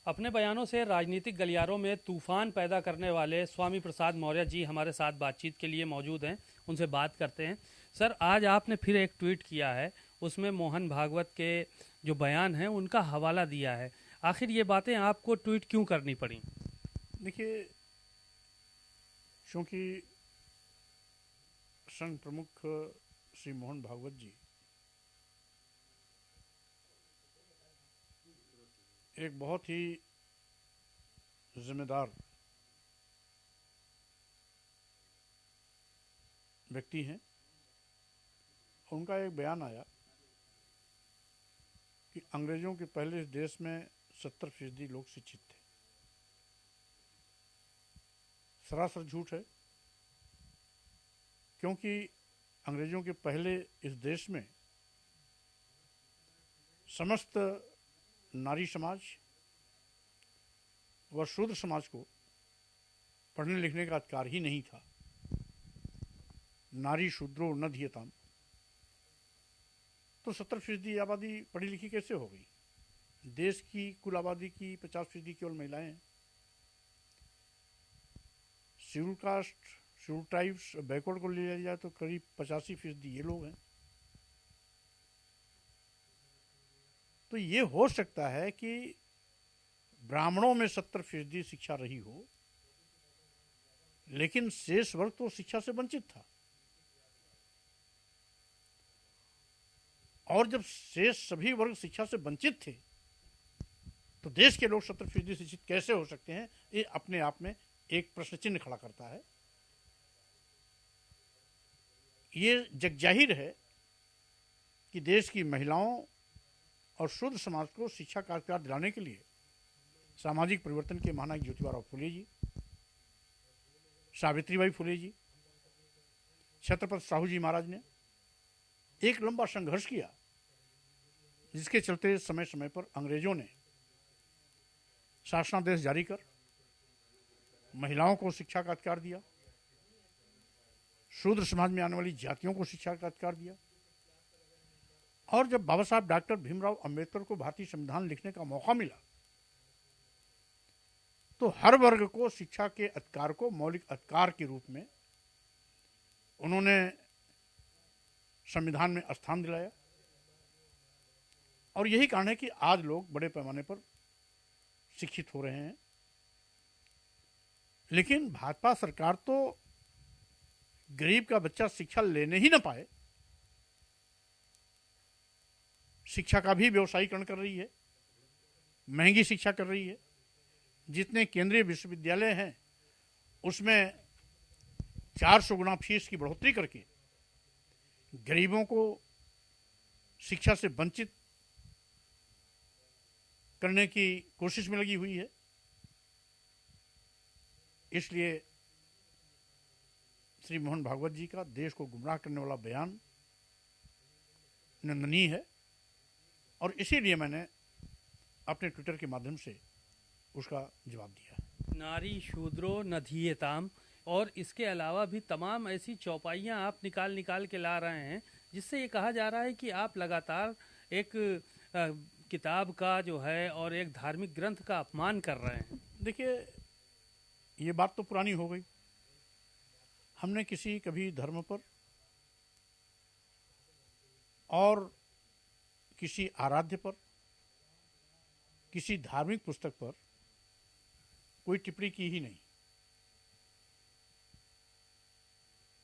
अपने बयानों से राजनीतिक गलियारों में तूफान पैदा करने वाले स्वामी प्रसाद मौर्य जी हमारे साथ बातचीत के लिए मौजूद हैं। उनसे बात करते हैं। सर, आज आपने फिर एक ट्वीट किया है, उसमें मोहन भागवत के जो बयान हैं उनका हवाला दिया है। आखिर ये बातें आपको ट्वीट क्यों करनी पड़ी? देखिए, चूँकि संघ प्रमुख श्री मोहन भागवत जी एक बहुत ही जिम्मेदार व्यक्ति हैं। उनका एक बयान आया कि अंग्रेज़ों के पहले इस देश में 70% लोग शिक्षित थे। सरासर झूठ है, क्योंकि अंग्रेज़ों के पहले इस देश में समस्त नारी समाज व शूद्र समाज को पढ़ने लिखने का अधिकार ही नहीं था। नारी शूद्रो न धियताम। तो 70% आबादी पढ़ी लिखी कैसे हो गई? देश की कुल आबादी की 50% केवल महिलाएं हैं। Schedule caste, schedule tribes, backward को लिया जाए तो करीब 85% ये लोग हैं। तो ये हो सकता है कि ब्राह्मणों में 70% शिक्षा रही हो, लेकिन शेष वर्ग तो शिक्षा से वंचित था। और जब शेष सभी वर्ग शिक्षा से वंचित थे, तो देश के लोग 70% शिक्षित कैसे हो सकते हैं? ये अपने आप में एक प्रश्न चिन्ह खड़ा करता है। ये जगजाहिर है कि देश की महिलाओं और शूद्र समाज को शिक्षा का अधिकार दिलाने के लिए सामाजिक परिवर्तन के महानायक ज्योतिबा फुले जी, सावित्रीबाई फुले जी, छत्रपति साहू जी महाराज ने एक लंबा संघर्ष किया, जिसके चलते समय समय पर अंग्रेजों ने शासनादेश जारी कर महिलाओं को शिक्षा का अधिकार दिया, शूद्र समाज में आने वाली जातियों को शिक्षा का अधिकार दिया। और जब बाबा साहब डॉक्टर भीमराव अंबेडकर को भारतीय संविधान लिखने का मौका मिला, तो हर वर्ग को शिक्षा के अधिकार को मौलिक अधिकार के रूप में उन्होंने संविधान में स्थान दिलाया। और यही कारण है कि आज लोग बड़े पैमाने पर शिक्षित हो रहे हैं। लेकिन भाजपा सरकार तो गरीब का बच्चा शिक्षा लेने ही ना पाए, शिक्षा का भी व्यवसायीकरण कर रही है, महंगी शिक्षा कर रही है। जितने केंद्रीय विश्वविद्यालय हैं, उसमें 400 गुना फीस की बढ़ोतरी करके गरीबों को शिक्षा से वंचित करने की कोशिश में लगी हुई है। इसलिए श्री मोहन भागवत जी का देश को गुमराह करने वाला बयान निंदनीय है, और इसीलिए मैंने अपने ट्विटर के माध्यम से उसका जवाब दिया। नारी शूद्रो न धीयताम, और इसके अलावा भी तमाम ऐसी चौपाइयाँ आप निकाल निकाल के ला रहे हैं, जिससे ये कहा जा रहा है कि आप लगातार एक किताब का जो है और एक धार्मिक ग्रंथ का अपमान कर रहे हैं। देखिए, ये बात तो पुरानी हो गई। हमने किसी कभी धर्म पर और किसी आराध्य पर, किसी धार्मिक पुस्तक पर कोई टिप्पणी की ही नहीं।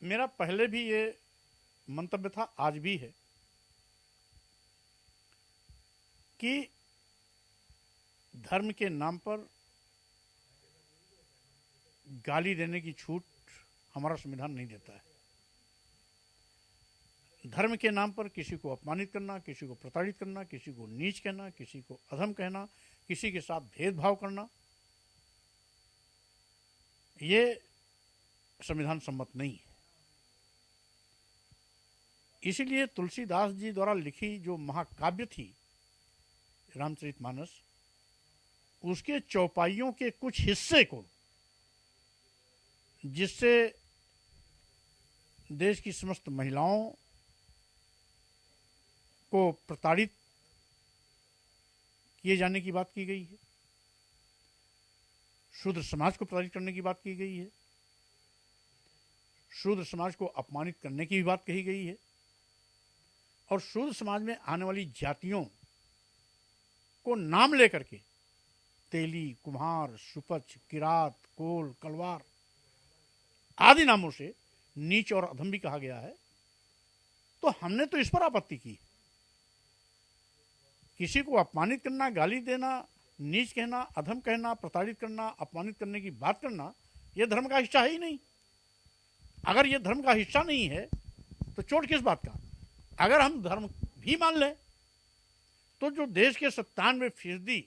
मेरा पहले भी ये मंतव्य था, आज भी है, कि धर्म के नाम पर गाली देने की छूट हमारा संविधान नहीं देता है। धर्म के नाम पर किसी को अपमानित करना, किसी को प्रताड़ित करना, किसी को नीच कहना, किसी को अधम कहना, किसी के साथ भेदभाव करना, ये संविधान सम्मत नहीं है। इसीलिए तुलसीदास जी द्वारा लिखी जो महाकाव्य थी रामचरितमानस, उसके चौपाइयों के कुछ हिस्से को, जिससे देश की समस्त महिलाओं को प्रताड़ित किए जाने की बात की गई है, शूद्र समाज को प्रताड़ित करने की बात की गई है, शूद्र समाज को अपमानित करने की भी बात कही गई है, और शूद्र समाज में आने वाली जातियों को नाम लेकर के तेली, कुम्हार, सुपच, किरात, कोल, कलवार आदि नामों से नीच और अधम भी कहा गया है। तो हमने तो इस पर आपत्ति की। किसी को अपमानित करना, गाली देना, नीच कहना, अधम कहना, प्रताड़ित करना, अपमानित करने की बात करना, यह धर्म का हिस्सा है ही नहीं। अगर यह धर्म का हिस्सा नहीं है तो चोट किस बात का? अगर हम धर्म भी मान लें तो जो देश के 97%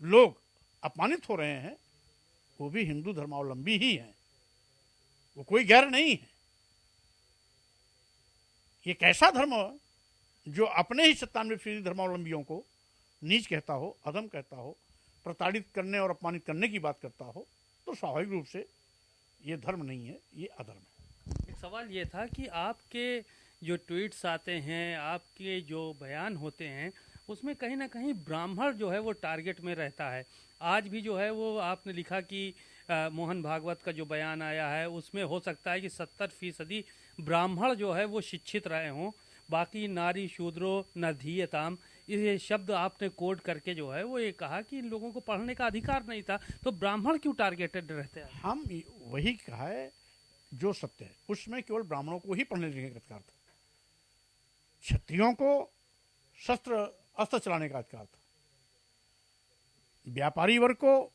लोग अपमानित हो रहे हैं वो भी हिंदू धर्मावलंबी ही हैं, वो कोई गैर नहीं है। ये कैसा धर्म जो अपने ही 97% धर्मावलंबियों को नीच कहता हो, अधम कहता हो, प्रताड़ित करने और अपमानित करने की बात करता हो, तो स्वाभाविक रूप से ये धर्म नहीं है, ये अधर्म है। एक सवाल ये था कि आपके जो ट्वीट्स आते हैं, आपके जो बयान होते हैं, उसमें कहीं ना कहीं ब्राह्मण जो है वो टारगेट में रहता है। आज भी जो है वो आपने लिखा कि मोहन भागवत का जो बयान आया है उसमें हो सकता है कि 70% ब्राह्मण जो है वो शिक्षित रहे हों, बाकी नारी शूद्रो न धीयताम, ये शब्द आपने कोड करके जो है वो ये कहा कि इन लोगों को पढ़ने का अधिकार नहीं था। तो ब्राह्मण क्यों टारगेटेड रहते हैं? हम वही कहा है जो सत्य है, उसमें केवल ब्राह्मणों को ही पढ़ने लिखने का अधिकार था। क्षत्रियों को शस्त्र अस्त्र चलाने का अधिकार था, व्यापारी वर्ग को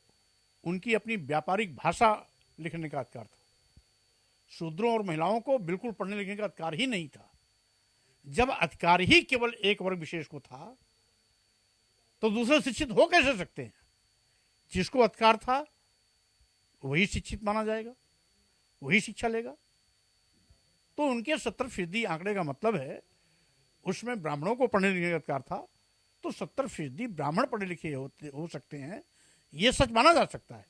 उनकी अपनी व्यापारिक भाषा लिखने का अधिकार था, शूद्रों और महिलाओं को बिल्कुल पढ़ने लिखने का अधिकार ही नहीं था। जब अधिकार ही केवल एक वर्ग विशेष को था तो दूसरे शिक्षित हो कैसे सकते हैं? जिसको अधिकार था वही शिक्षित माना जाएगा, वही शिक्षा लेगा। तो उनके 70% आंकड़े का मतलब है उसमें ब्राह्मणों को पढ़ने लिखने का अधिकार था, तो 70% ब्राह्मण पढ़े लिखे हो सकते हैं, यह सच माना जा सकता है।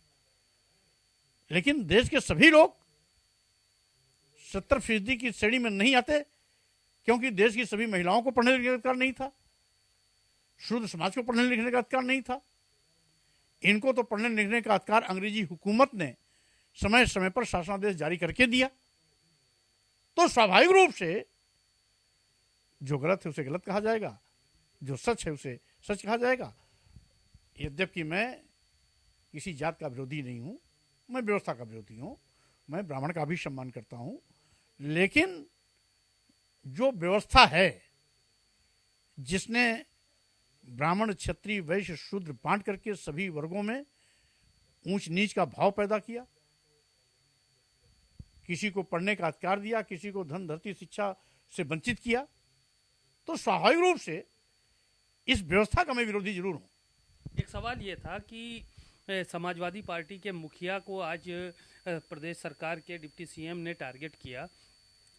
लेकिन देश के सभी लोग 70% की श्रेणी में नहीं आते, क्योंकि देश की सभी महिलाओं को पढ़ने लिखने का अधिकार नहीं था, शूद्र समाज को पढ़ने लिखने का अधिकार नहीं था। इनको तो पढ़ने लिखने का अधिकार अंग्रेजी हुकूमत ने समय समय पर शासनादेश जारी करके दिया। तो स्वाभाविक रूप से जो गलत है उसे गलत कहा जाएगा, जो सच है उसे सच कहा जाएगा। यद्यपि मैं किसी जात का विरोधी नहीं हूं, मैं व्यवस्था का विरोधी हूं, मैं ब्राह्मण का भी सम्मान करता हूं, लेकिन जो व्यवस्था है जिसने ब्राह्मण, क्षत्रिय, वैश्य, शूद्र बांट करके सभी वर्गों में ऊंच नीच का भाव पैदा किया, किसी को पढ़ने का अधिकार दिया, किसी को धन धरती शिक्षा से वंचित किया, तो स्वाभाविक रूप से इस व्यवस्था का मैं विरोधी जरूर हूं। एक सवाल ये था कि समाजवादी पार्टी के मुखिया को आज प्रदेश सरकार के डिप्टी सीएम ने टारगेट किया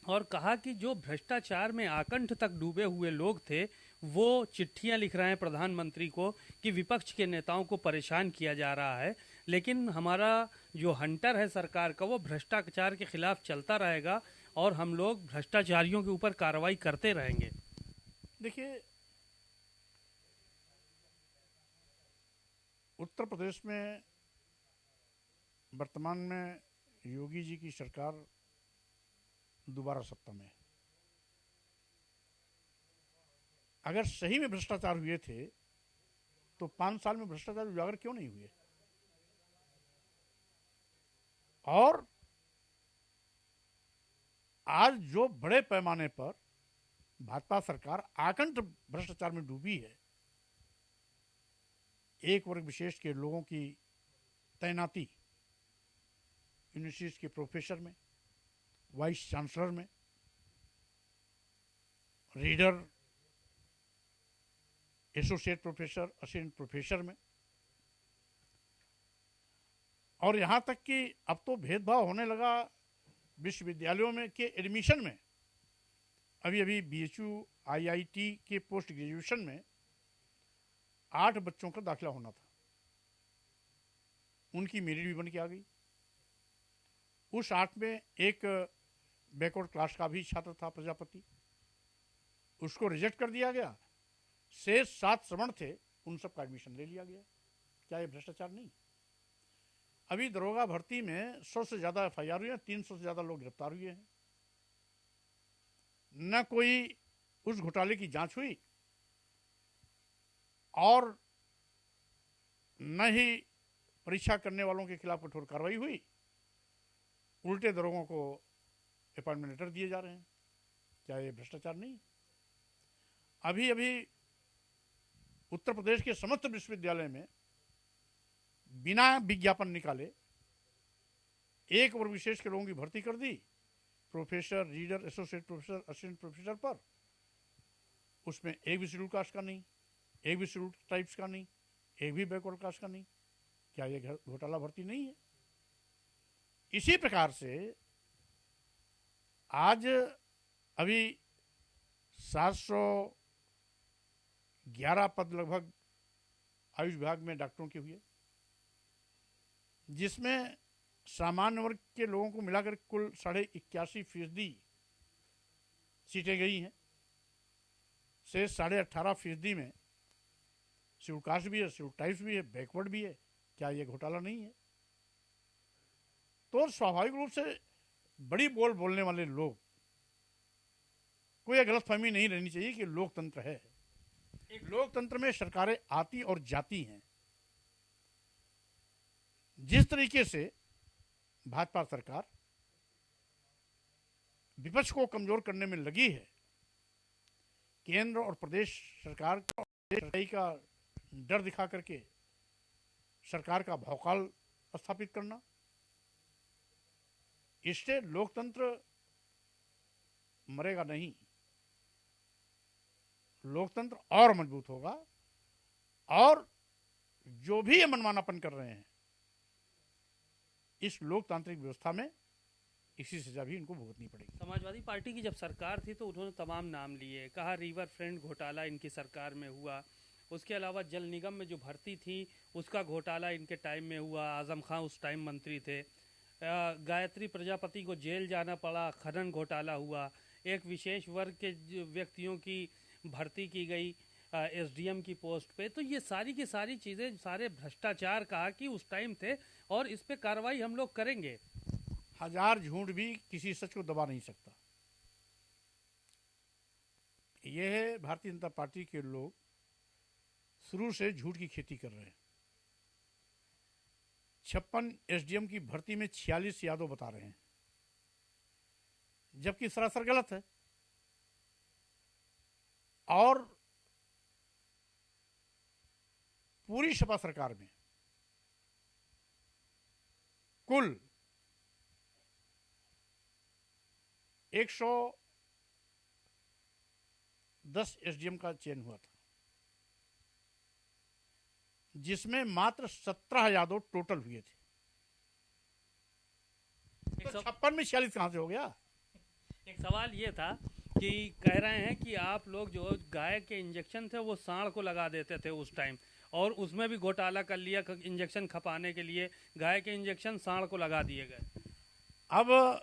और कहा कि जो भ्रष्टाचार में आकंठ तक डूबे हुए लोग थे वो चिट्ठियां लिख रहे हैं प्रधानमंत्री को कि विपक्ष के नेताओं को परेशान किया जा रहा है, लेकिन हमारा जो हंटर है सरकार का वो भ्रष्टाचार के खिलाफ चलता रहेगा और हम लोग भ्रष्टाचारियों के ऊपर कार्रवाई करते रहेंगे। देखिए, उत्तर प्रदेश में वर्तमान में योगी जी की सरकार दोबारा सत्ता में है। अगर सही में भ्रष्टाचार हुए थे तो 5 साल में भ्रष्टाचार उजागर क्यों नहीं हुए? और आज जो बड़े पैमाने पर भाजपा सरकार आकंठ भ्रष्टाचार में डूबी है, एक वर्ग विशेष के लोगों की तैनाती यूनिवर्सिटीज के प्रोफेसर में, वाइस चांसलर में, reader, associate professor, assistant professor में, और यहां तक कि अब तो भेदभाव होने लगा विश्वविद्यालयों में के एडमिशन में। अभी अभी बीएचयू आईआईटी के पोस्ट ग्रेजुएशन में 8 बच्चों का दाखिला होना था, उनकी मेरिट भी बन के आ गई। उस 8 में एक बैकवर्ड क्लास का भी छात्र था, प्रजापति, उसको रिजेक्ट कर दिया गया। शेष 7 सवर्ण थे, उन सबका एडमिशन ले लिया गया। क्या ये भ्रष्टाचार नहीं? अभी दरोगा भर्ती में 100 से ज़्यादा FIR हुए हैं, 300 से ज़्यादा लोग गिरफ्तार हुए हैं। न कोई उस घोटाले की जांच हुई और न ही परीक्षा करने वालों के खिलाफ कठोर कार्रवाई हुई। उल्टे दरोगों को अपॉइंटमेंट लेटर दिए जा रहे हैं। क्या ये भ्रष्टाचार नहीं? अभी अभी उत्तर प्रदेश के समस्त विश्वविद्यालय में बिना विज्ञापन निकाले एक वर्ग विशेष के लोगों की भर्ती कर दी, professor, reader, associate professor, assistant professor पर। उसमें एक भी शेड्यूल कास्ट का नहीं, एक भी शेड्यूल ट्राइब्स का नहीं, एक भी बैकवर्ड कास्ट का नहीं। क्या ये घोटाला भर्ती नहीं है? इसी प्रकार से आज अभी 711 पद लगभग आयुष विभाग में डॉक्टरों के हुए, जिसमें सामान्य वर्ग के लोगों को मिलाकर कुल 81.5% सीटें गई हैं। से 18.5% में शेड्यूल कास्ट भी है, शेड्यूल ट्राइब्स भी है, बैकवर्ड भी है। क्या ये घोटाला नहीं है? तो स्वाभाविक रूप से बड़ी बोल बोलने वाले लोग को यह गलतफहमी नहीं रहनी चाहिए कि लोकतंत्र है। एक लोकतंत्र में सरकारें आती और जाती हैं। जिस तरीके से भाजपा सरकार विपक्ष को कमजोर करने में लगी है, केंद्र और प्रदेश सरकार का डर दिखा करके सरकार का भौकाल स्थापित करना, इससे लोकतंत्र मरेगा नहीं, लोकतंत्र और मजबूत होगा। और जो भी ये मनमानापन कर रहे हैं इस लोकतांत्रिक व्यवस्था में, इसी सजा भी इनको भुगतनी पड़ेगी। समाजवादी पार्टी की जब सरकार थी तो उन्होंने तमाम नाम लिए, कहा रिवर फ्रंट घोटाला इनकी सरकार में हुआ, उसके अलावा जल निगम में जो भर्ती थी उसका घोटाला इनके टाइम में हुआ, आजम खां उस टाइम मंत्री थे, गायत्री प्रजापति को जेल जाना पड़ा, खनन घोटाला हुआ, एक विशेष वर्ग के व्यक्तियों की भर्ती की गई SDM की पोस्ट पे। तो ये सारी की सारी चीज़ें, सारे भ्रष्टाचार कहा कि उस टाइम थे और इस पे कार्रवाई हम लोग करेंगे। हजार झूठ भी किसी सच को दबा नहीं सकता। यह भारतीय जनता पार्टी के लोग शुरू से झूठ की खेती कर रहे हैं। 56 SDM की भर्ती में 46 यादव बता रहे हैं, जबकि सरासर गलत है। और पूरी सपा सरकार में कुल 110 SDM का चयन हुआ था, जिसमें मात्र 17 यादव टोटल हुए थे। तो 56 में 46 कहां से हो गया? एक सवाल ये था कि कह रहे हैं कि आप लोग जो गाय के इंजेक्शन थे वो सांड को लगा देते थे उस टाइम, और उसमें भी घोटाला कर लिया, इंजेक्शन खपाने के लिए गाय के इंजेक्शन सांड को लगा दिए गए। अब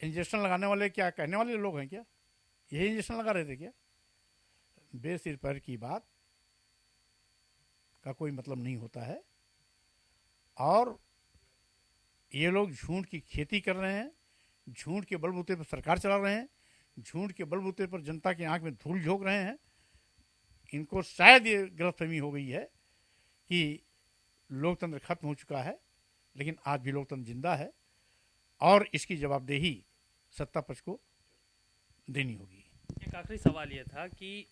इंजेक्शन लगाने वाले क्या कहने वाले लोग हैं क्या? यही इंजेक्शन लगा रहे थे क्या? बेसिर पैर की बात का कोई मतलब नहीं होता है। और ये लोग झूठ की खेती कर रहे हैं, झूठ के बलबूते पर सरकार चला रहे हैं, झूठ के बलबूते पर जनता की आंख में धूल झोंक रहे हैं। इनको शायद ये गलतफहमी हो गई है कि लोकतंत्र खत्म हो चुका है, लेकिन आज भी लोकतंत्र जिंदा है और इसकी जवाबदेही सत्ता पक्ष को देनी होगी। एक आखिरी सवाल ये था कि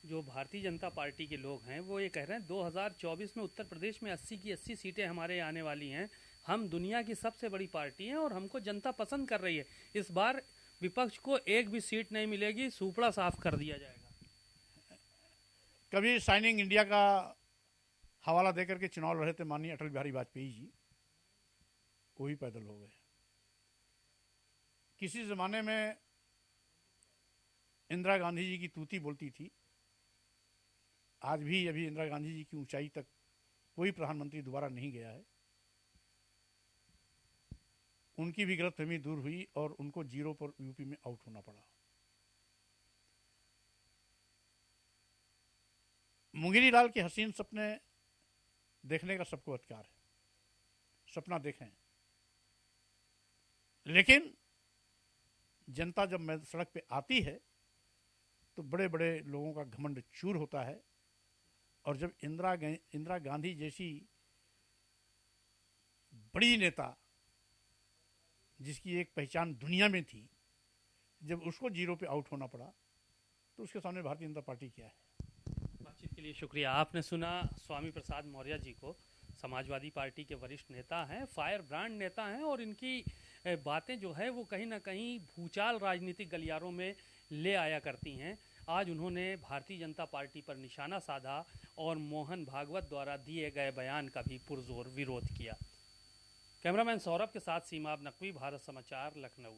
जो भारतीय जनता पार्टी के लोग हैं वो ये कह रहे हैं 2024 में उत्तर प्रदेश में 80 की 80 सीटें हमारे आने वाली हैं, हम दुनिया की सबसे बड़ी पार्टी हैं और हमको जनता पसंद कर रही है, इस बार विपक्ष को एक भी सीट नहीं मिलेगी, सुपड़ा साफ कर दिया जाएगा। कभी शाइनिंग इंडिया का हवाला देकर के चुनाव लड़े थे माननीय अटल बिहारी वाजपेयी जी, वो भी पैदल हो गए। किसी जमाने में इंदिरा गांधी जी की तूती बोलती थी, आज भी अभी इंदिरा गांधी जी की ऊंचाई तक कोई प्रधानमंत्री दोबारा नहीं गया है। उनकी भी गलतफहमी दूर हुई और उनको 0 पर यूपी में आउट होना पड़ा। मुंगेरी लाल के हसीन सपने देखने का सबको अधिकार है, सपना देखें, लेकिन जनता जब सड़क पे आती है तो बड़े बड़े लोगों का घमंड चूर होता है। और जब इंदिरा गांधी जैसी बड़ी नेता, जिसकी एक पहचान दुनिया में थी, जब उसको जीरो पे आउट होना पड़ा तो उसके सामने भारतीय जनता पार्टी क्या है। बातचीत के लिए शुक्रिया। आपने सुना स्वामी प्रसाद मौर्य जी को, समाजवादी पार्टी के वरिष्ठ नेता हैं, फायर ब्रांड नेता हैं, और इनकी बातें जो है वो कहीं ना कहीं भूचाल राजनीतिक गलियारों में ले आया करती हैं। आज उन्होंने भारतीय जनता पार्टी पर निशाना साधा और मोहन भागवत द्वारा दिए गए बयान का भी पुरजोर विरोध किया। कैमरामैन सौरभ के साथ सीमा नकवी, भारत समाचार, लखनऊ।